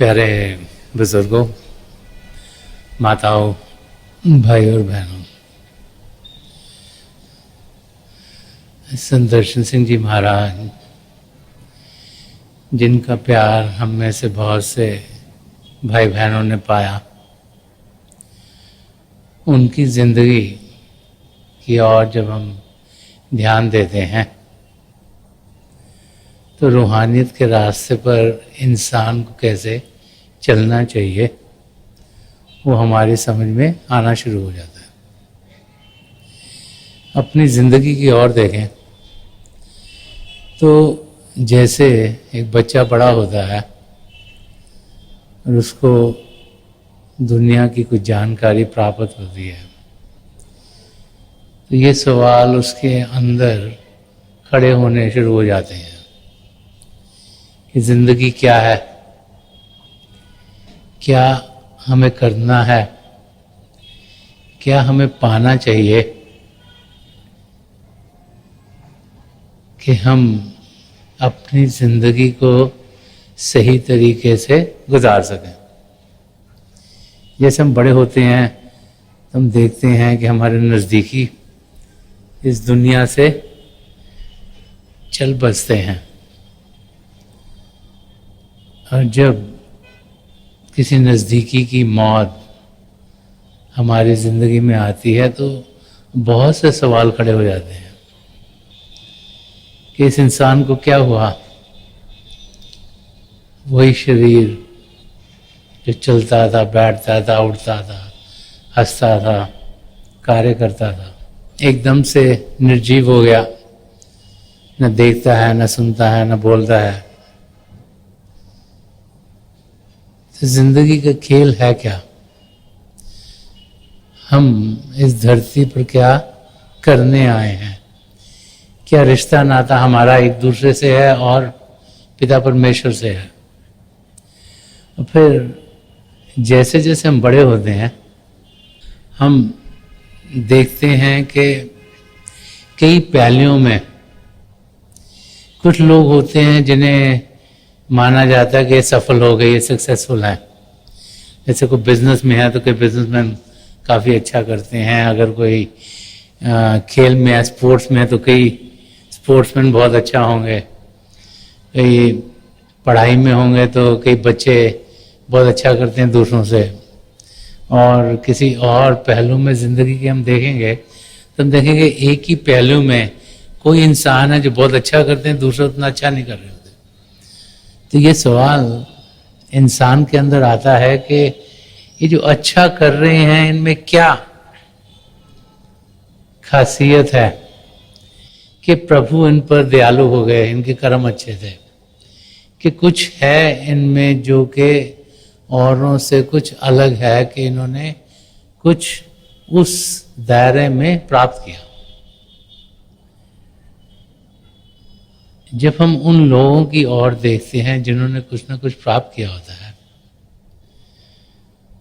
प्यारे बुजुर्गों, माताओं, भाई और बहनों, संत दर्शन सिंह जी महाराज, जिनका प्यार हम में से बहुत से भाई बहनों ने पाया, उनकी जिंदगी की ओर जब हम ध्यान देते हैं तो रूहानियत के रास्ते पर इंसान को कैसे चलना चाहिए वो हमारी समझ में आना शुरू हो जाता है। अपनी ज़िंदगी की ओर देखें तो जैसे एक बच्चा बड़ा होता है और उसको दुनिया की कुछ जानकारी प्राप्त होती है तो ये सवाल उसके अंदर खड़े होने शुरू हो जाते हैं कि ज़िंदगी क्या है, क्या हमें करना है, क्या हमें पाना चाहिए कि हम अपनी ज़िंदगी को सही तरीके से गुजार सकें। जैसे हम बड़े होते हैं तो हम देखते हैं कि हमारे नज़दीकी इस दुनिया से चल बसते हैं और जब किसी नज़दीकी की मौत हमारी ज़िंदगी में आती है तो बहुत से सवाल खड़े हो जाते हैं कि इस इंसान को क्या हुआ। वही शरीर जो चलता था, बैठता था, उठता था, हंसता था, कार्य करता था, एकदम से निर्जीव हो गया, न देखता है, न सुनता है, न बोलता है। तो जिंदगी का खेल है क्या? हम इस धरती पर क्या करने आए हैं? क्या रिश्ता नाता हमारा एक दूसरे से है और पिता परमेश्वर से है? और फिर जैसे जैसे हम बड़े होते हैं हम देखते हैं कि कई पहलुओं में कुछ लोग होते हैं जिन्हें माना जाता है कि ये सफल हो गए, ये सक्सेसफुल हैं। जैसे कोई बिजनेस में है तो कोई बिजनेसमैन काफ़ी अच्छा करते हैं, अगर कोई खेल में है, स्पोर्ट्स में है तो कई स्पोर्ट्समैन बहुत अच्छा होंगे, कई पढ़ाई में होंगे तो कई बच्चे बहुत अच्छा करते हैं दूसरों से। और किसी और पहलू में ज़िंदगी के हम देखेंगे तो हम देखेंगे एक ही पहलू में कोई इंसान है जो बहुत अच्छा करते हैं, दूसरे उतना अच्छा नहीं कर रहे होते। तो ये सवाल इंसान के अंदर आता है कि ये जो अच्छा कर रहे हैं इनमें क्या खासियत है कि प्रभु इन पर दयालु हो गए, इनके कर्म अच्छे थे, कि कुछ है इनमें जो कि औरों से कुछ अलग है, कि इन्होंने कुछ उस दायरे में प्राप्त किया। जब हम उन लोगों की ओर देखते हैं जिन्होंने कुछ ना कुछ प्राप्त किया होता है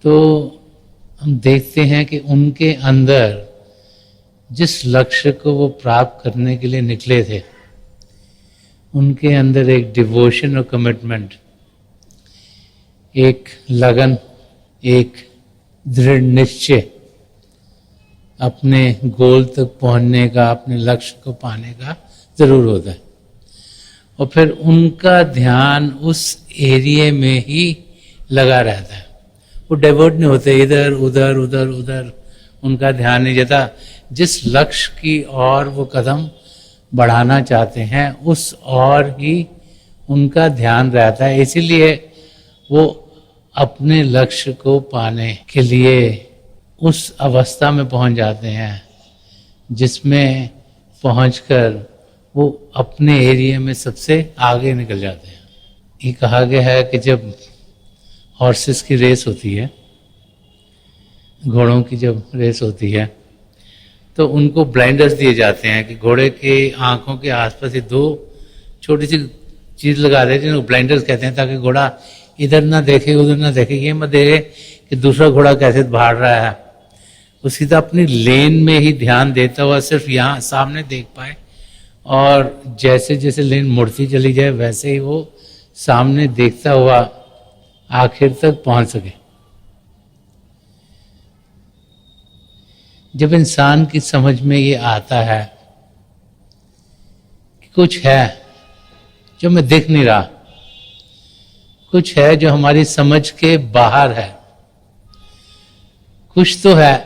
तो हम देखते हैं कि उनके अंदर जिस लक्ष्य को वो प्राप्त करने के लिए निकले थे उनके अंदर एक डिवोशन और कमिटमेंट, एक लगन, एक दृढ़ निश्चय अपने गोल तक पहुंचने का, अपने लक्ष्य को पाने का जरूर होता है। और फिर उनका ध्यान उस एरिया में ही लगा रहता है, वो डाइवर्ट नहीं होते इधर उधर उधर उधर, उनका ध्यान नहीं जाता। जिस लक्ष्य की ओर वो कदम बढ़ाना चाहते हैं उस ओर ही उनका ध्यान रहता है। इसीलिए वो अपने लक्ष्य को पाने के लिए उस अवस्था में पहुंच जाते हैं जिसमें पहुंचकर वो अपने एरिया में सबसे आगे निकल जाते हैं। ये कहा गया है कि जब हॉर्सेस की रेस होती है, घोड़ों की जब रेस होती है तो उनको ब्लाइंडर्स दिए जाते हैं कि घोड़े के आंखों के आसपास ये दो छोटी सी चीज़ लगा देते हैं, जिनको ब्लाइंडर्स कहते हैं, ताकि घोड़ा इधर ना देखे उधर ना देखे, ये मत देखे कि दूसरा घोड़ा कैसे भाग रहा है। वो सीधा अपनी लेन में ही ध्यान देता हुआ सिर्फ यहाँ सामने देख पाए, और जैसे जैसे लेन मुड़ती चली जाए वैसे ही वो सामने देखता हुआ आखिर तक पहुंच सके। जब इंसान की समझ में ये आता है कि कुछ है जो मैं देख नहीं रहा, कुछ है जो हमारी समझ के बाहर है, कुछ तो है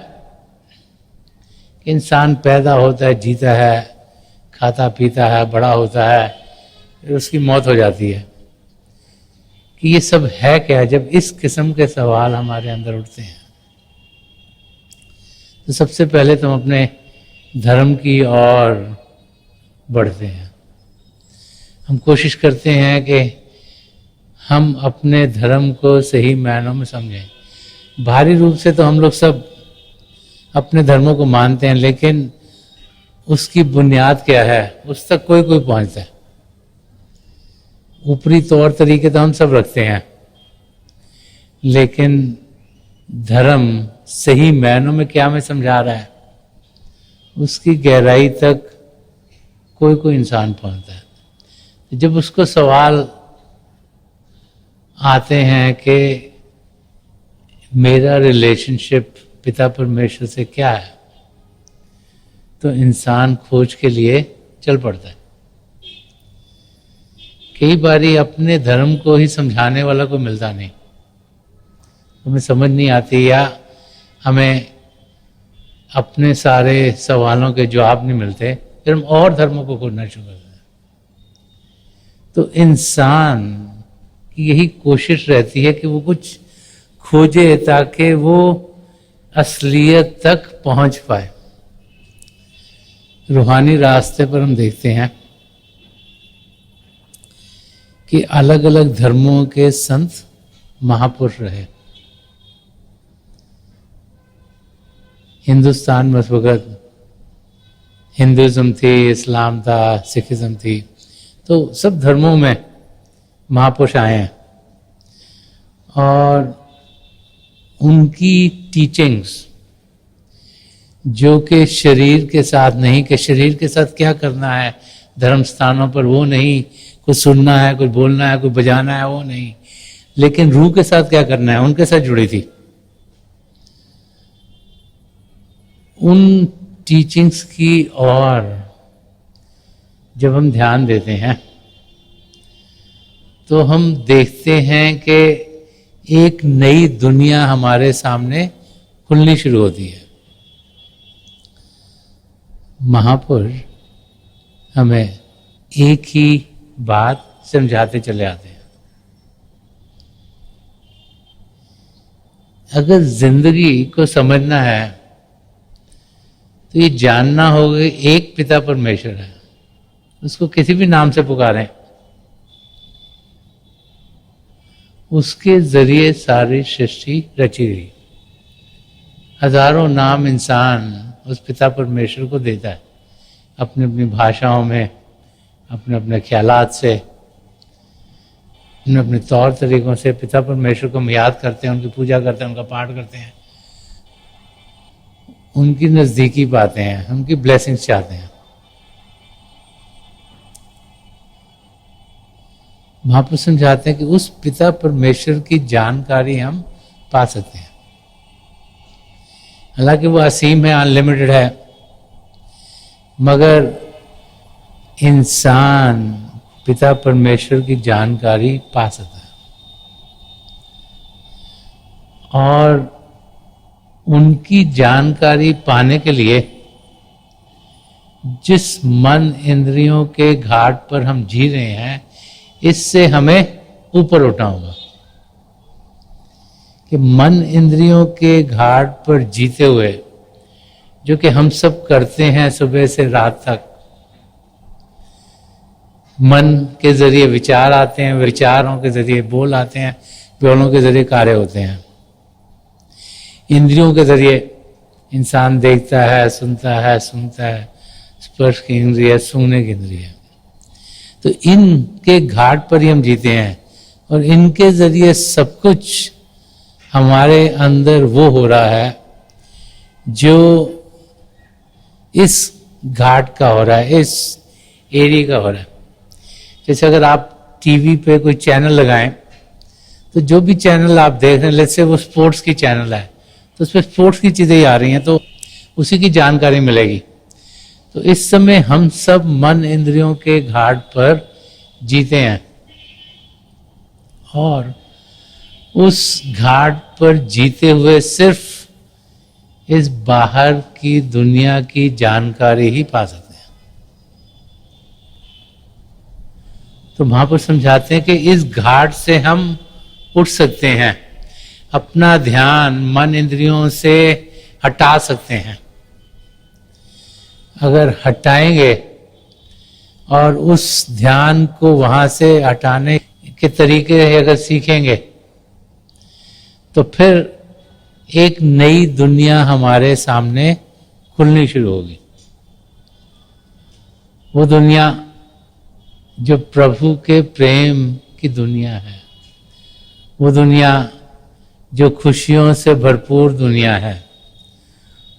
कि इंसान पैदा होता है, जीता है, खाता पीता है, बड़ा होता है, फिर उसकी मौत हो जाती है, कि ये सब है क्या। जब इस किस्म के सवाल हमारे अंदर उठते हैं तो सबसे पहले तो हम अपने धर्म की ओर बढ़ते हैं। हम कोशिश करते हैं कि हम अपने धर्म को सही मायनों में समझें। बाहरी रूप से तो हम लोग सब अपने धर्मों को मानते हैं, लेकिन उसकी बुनियाद क्या है उस तक कोई कोई पहुंचता है। ऊपरी तौर तरीके तो हम सब रखते हैं, लेकिन धर्म सही मायनों में क्या हमें समझा रहा है उसकी गहराई तक कोई कोई इंसान पहुंचता है। जब उसको सवाल आते हैं कि मेरा रिलेशनशिप पिता परमेश्वर से क्या है, तो इंसान खोज के लिए चल पड़ता है। कई बारी अपने धर्म को ही समझाने वाला कोई मिलता नहीं, हमें समझ नहीं आती, या हमें अपने सारे सवालों के जवाब नहीं मिलते, फिर हम और धर्मों को खोजना शुरू करते हैं। तो इंसान की यही कोशिश रहती है कि वो कुछ खोजे ताकि वो असलियत तक पहुंच पाए। रूहानी रास्ते पर हम देखते हैं कि अलग अलग धर्मों के संत महापुरुष रहे। हिंदुस्तान में उस वक़्त हिंदुज़म थी, इस्लाम था, सिखिज़म थी, तो सब धर्मों में महापुरुष आए हैं और उनकी टीचिंग्स जो कि शरीर के साथ नहीं, कि शरीर के साथ क्या करना है धर्म स्थानों पर वो नहीं, कुछ सुनना है, कुछ बोलना है, कुछ बजाना है वो नहीं, लेकिन रूह के साथ क्या करना है उनके साथ जुड़ी थी। उन टीचिंग्स की ओर जब हम ध्यान देते हैं तो हम देखते हैं कि एक नई दुनिया हमारे सामने खुलनी शुरू होती है। महापुरुष हमें एक ही बात समझाते चले आते हैं। अगर जिंदगी को समझना है तो ये जानना होगा एक पिता परमेश्वर है, उसको किसी भी नाम से पुकारें, उसके जरिए सारी सृष्टि रची गई। हजारों नाम इंसान उस पिता परमेश्वर को देता है, अपनी अपनी भाषाओं में, अपने अपने ख्यालात से, अपने अपने तौर तरीकों से पिता परमेश्वर को हम याद करते हैं, उनकी पूजा करते हैं, उनका पाठ करते हैं, उनकी नज़दीकी पाते हैं, उनकी ब्लेसिंग्स चाहते हैं। महापुरुष समझाते हैं कि उस पिता परमेश्वर की जानकारी हम पा सकते हैं। हालांकि वो असीम है, अनलिमिटेड है, मगर इंसान पिता परमेश्वर की जानकारी पा सकता है और उनकी जानकारी पाने के लिए जिस मन इंद्रियों के घाट पर हम जी रहे हैं, इससे हमें ऊपर उठना होगा। कि मन इंद्रियों के घाट पर जीते हुए, जो कि हम सब करते हैं सुबह से रात तक, मन के जरिए विचार आते हैं, विचारों के जरिए बोल आते हैं, बोलों के जरिए कार्य होते हैं। इंद्रियों के जरिए इंसान देखता है, सुनता है, स्पर्श की इंद्रिय, सूंघने की इंद्रिय। तो इनके घाट पर ही हम जीते हैं और इनके जरिए सब कुछ हमारे अंदर वो हो रहा है जो इस घाट का हो रहा है, इस एरिया का हो रहा है। जैसे अगर आप टीवी पे कोई चैनल लगाएं तो जो भी चैनल आप देख रहे हैं, लेट्स से वो स्पोर्ट्स की चैनल है, तो उसमें स्पोर्ट्स की चीज़ें ही आ रही हैं, तो उसी की जानकारी मिलेगी। तो इस समय हम सब मन इंद्रियों के घाट पर जीते हैं, और उस घाट पर जीते हुए सिर्फ इस बाहर की दुनिया की जानकारी ही पा सकते हैं। तो वहां पर समझाते हैं कि इस घाट से हम उठ सकते हैं, अपना ध्यान मन इंद्रियों से हटा सकते हैं। अगर हटाएंगे और उस ध्यान को वहां से हटाने के तरीके अगर सीखेंगे, तो फिर एक नई दुनिया हमारे सामने खुलनी शुरू होगी। वो दुनिया जो प्रभु के प्रेम की दुनिया है, वो दुनिया जो खुशियों से भरपूर दुनिया है,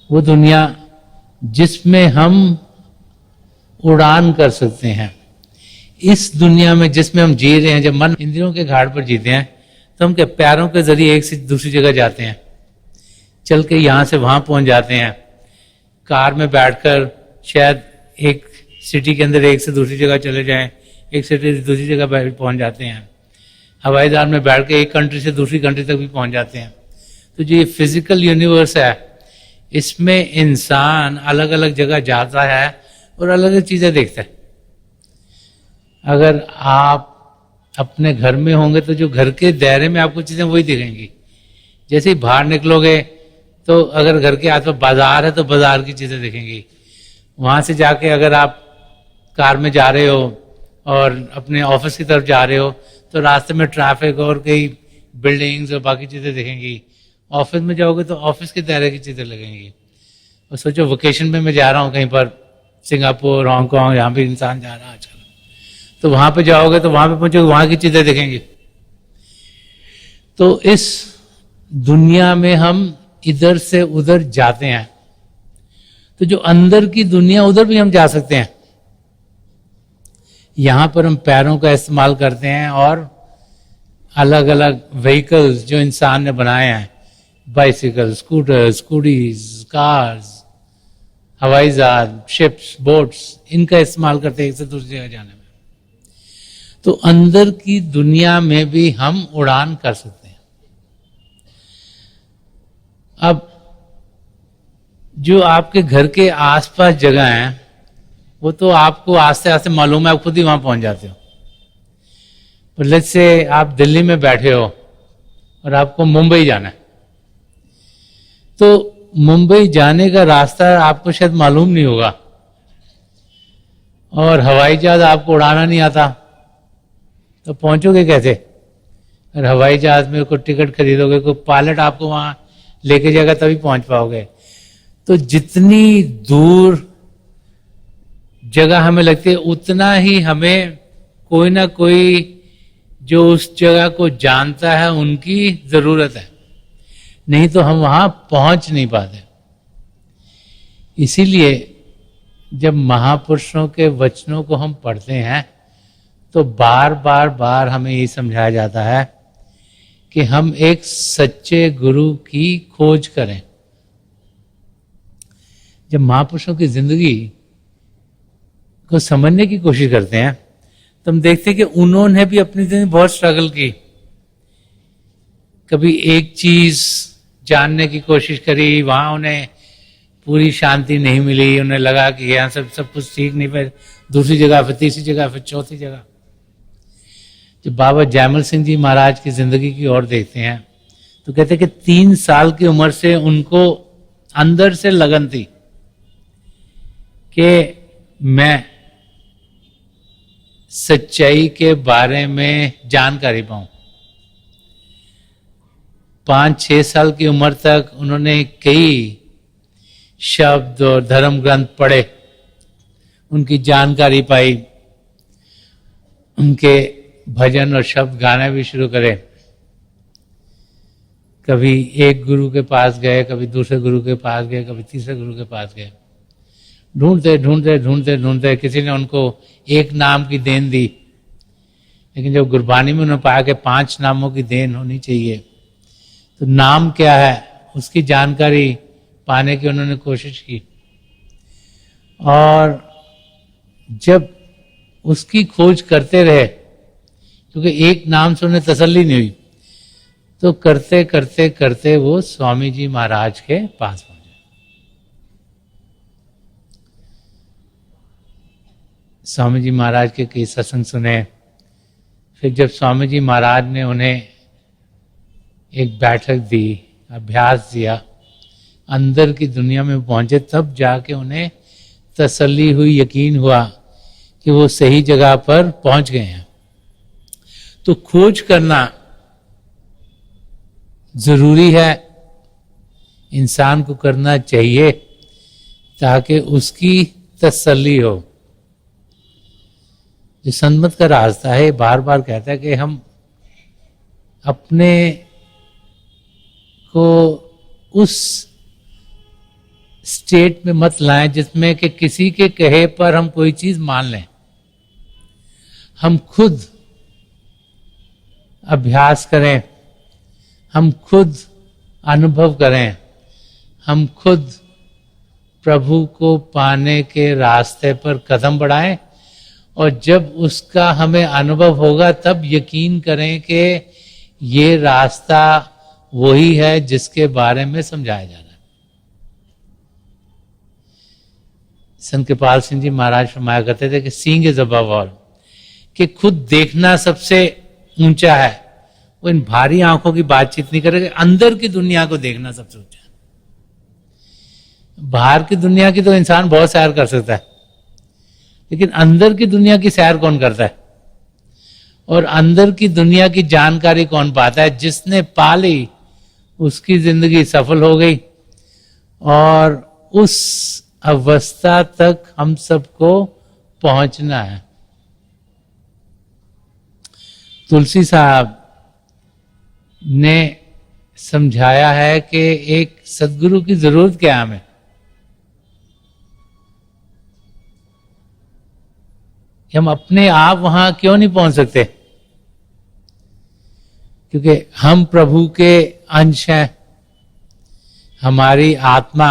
वो दुनिया जिसमें हम उड़ान कर सकते हैं। इस दुनिया में जिसमें हम जी रहे हैं, जब मन इंद्रियों के घाट पर जीते हैं, तो हम क्या पैरों के जरिए एक से दूसरी जगह जाते हैं, चल के यहाँ से वहाँ पहुँच जाते हैं। कार में बैठकर शायद एक सिटी के अंदर एक से दूसरी जगह चले जाएं, एक सिटी से दूसरी जगह पहुँच जाते हैं। हवाई जहाज में बैठ के एक कंट्री से दूसरी कंट्री तक भी पहुँच जाते हैं। तो जो ये फिजिकल यूनिवर्स है, इसमें इंसान अलग अलग जगह जाता है और अलग अलग चीज़ें देखता है। अगर आप अपने घर में होंगे तो जो घर के दायरे में आपको चीज़ें वही दिखेंगी। जैसे ही बाहर निकलोगे तो अगर घर के आसपास बाजार है तो बाजार की चीज़ें दिखेंगी। वहाँ से जाके अगर आप कार में जा रहे हो और अपने ऑफिस की तरफ जा रहे हो, तो रास्ते में ट्रैफिक और कई बिल्डिंग्स और बाकी चीज़ें दिखेंगी। ऑफिस में जाओगे तो ऑफिस के दायरे की चीज़ें लगेंगी। और सोचो वेकेशन में मैं जा रहा हूँ कहीं पर, सिंगापुर, हांगकॉन्ग, यहाँ भी इंसान जा रहा है आजकल, तो वहाँ पे जाओगे तो वहाँ पे पहुँचोगे, वहाँ की चीज़ें दिखेंगी। तो इस दुनिया में हम इधर से उधर जाते हैं, तो जो अंदर की दुनिया उधर भी हम जा सकते हैं। यहां पर हम पैरों का इस्तेमाल करते हैं और अलग अलग व्हीकल्स जो इंसान ने बनाए हैं, बाइसिकल, स्कूटर, स्कूटीज, कार्स, हवाई जहाज, शिप्स, बोट्स, इनका इस्तेमाल करते हैं एक से दूसरी जगह जाने में। तो अंदर की दुनिया में भी हम उड़ान कर सकते हैं। अब जो आपके घर के आसपास जगह हैं, वो तो आपको आस्ते आस्ते मालूम है, आप खुद ही वहां पहुंच जाते हो। पर लेट्स से आप दिल्ली में बैठे हो और आपको मुंबई जाना है, तो मुंबई जाने का रास्ता आपको शायद मालूम नहीं होगा और हवाई जहाज आपको उड़ाना नहीं आता, तो पहुंचोगे कैसे? अगर हवाई जहाज में कोई टिकट खरीदोगे, कोई पायलट आपको वहां लेके जाएगा तभी पहुंच पाओगे। तो जितनी दूर जगह हमें लगती है, उतना ही हमें कोई ना कोई जो उस जगह को जानता है उनकी जरूरत है, नहीं तो हम वहां पहुंच नहीं पाते। इसीलिए जब महापुरुषों के वचनों को हम पढ़ते हैं तो बार बार बार हमें ये समझाया जाता है कि हम एक सच्चे गुरु की खोज करें। जब महापुरुषों की जिंदगी को समझने की कोशिश करते हैं तो हम देखते हैं कि उन्होंने भी अपनी जिंदगी बहुत स्ट्रगल की। कभी एक चीज जानने की कोशिश करी, वहां उन्हें पूरी शांति नहीं मिली, उन्हें लगा कि यहाँ सब कुछ ठीक नहीं, फिर दूसरी जगह, फिर तीसरी जगह, फिर चौथी जगह। जब बाबा जयमल सिंह जी महाराज की जिंदगी की ओर देखते हैं तो कहते हैं कि 3 साल की उम्र से उनको अंदर से लगन थी कि मैं सच्चाई के बारे में जानकारी पाऊं। 5-6 साल की उम्र तक उन्होंने कई शब्द और धर्म ग्रंथ पढ़े, उनकी जानकारी पाई, उनके भजन और शब्द गाना भी शुरू करे। कभी एक गुरु के पास गए, कभी दूसरे गुरु के पास गए, कभी तीसरे गुरु के पास गए। ढूंढते ढूंढते ढूंढते ढूंढते किसी ने उनको एक नाम की देन दी। लेकिन जब गुरबानी में उन्होंने पाया कि 5 नामों की देन होनी चाहिए, तो नाम क्या है उसकी जानकारी पाने की उन्होंने कोशिश की। और जब उसकी खोज करते रहे, क्योंकि एक नाम से उन्हें तसल्ली नहीं हुई, तो करते करते करते वो स्वामी जी महाराज के पास पहुंचे। स्वामी जी महाराज के कई सत्संग सुने। फिर जब स्वामी जी महाराज ने उन्हें एक बैठक दी, अभ्यास दिया, अंदर की दुनिया में पहुंचे, तब जाके उन्हें तसल्ली हुई, यकीन हुआ कि वो सही जगह पर पहुंच गए हैं। तो खोज करना जरूरी है, इंसान को करना चाहिए ताकि उसकी तसल्ली हो। जो संतमत का रास्ता है बार बार कहता है कि हम अपने को उस स्टेट में मत लाएं जिसमें कि किसी के कहे पर हम कोई चीज मान लें। हम खुद अभ्यास करें, हम खुद अनुभव करें, हम खुद प्रभु को पाने के रास्ते पर कदम बढ़ाएं, और जब उसका हमें अनुभव होगा तब यकीन करें कि ये रास्ता वही है जिसके बारे में समझाया जा रहा है। संत कृपाल सिंह जी महाराज फरमाया करते थे कि सीइंग इज अबव ऑल, कि खुद देखना सबसे ऊंचा है। वो इन भारी आंखों की बातचीत नहीं करेगा, अंदर की दुनिया को देखना सबसे ऊंचा है। बाहर की दुनिया की तो इंसान बहुत सैर कर सकता है, लेकिन अंदर की दुनिया की सैर कौन करता है? और अंदर की दुनिया की जानकारी कौन पाता है? जिसने पा ली उसकी जिंदगी सफल हो गई। और उस अवस्था तक हम सबको पहुंचना है। तुलसी साहब ने समझाया है कि एक सदगुरु की जरूरत क्या है हमें। कि हम अपने आप वहां क्यों नहीं पहुंच सकते? क्योंकि हम प्रभु के अंश हैं, हमारी आत्मा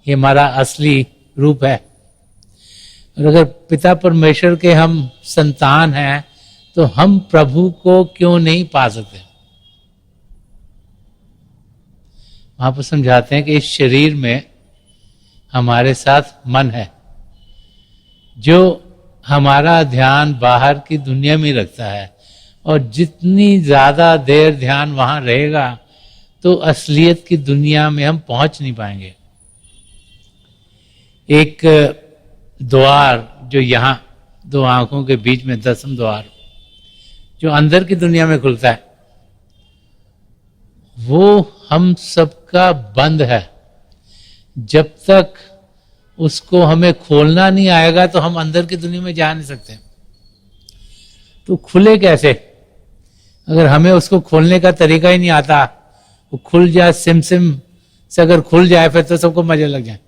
ये हमारा असली रूप है। और अगर पिता परमेश्वर के हम संतान हैं तो हम प्रभु को क्यों नहीं पा सकते? वहां पर समझाते हैं कि इस शरीर में हमारे साथ मन है जो हमारा ध्यान बाहर की दुनिया में रखता है, और जितनी ज्यादा देर ध्यान वहां रहेगा तो असलियत की दुनिया में हम पहुंच नहीं पाएंगे। एक द्वार जो यहां 2 आंखों के बीच में 10वां द्वार जो अंदर की दुनिया में खुलता है, वो हम सबका बंद है। जब तक उसको हमें खोलना नहीं आएगा तो हम अंदर की दुनिया में जा नहीं सकते। तो खुले कैसे? अगर हमें उसको खोलने का तरीका ही नहीं आता, वो खुल जाए, सिम से अगर खुल जाए फिर तो सबको मजे लग जाए।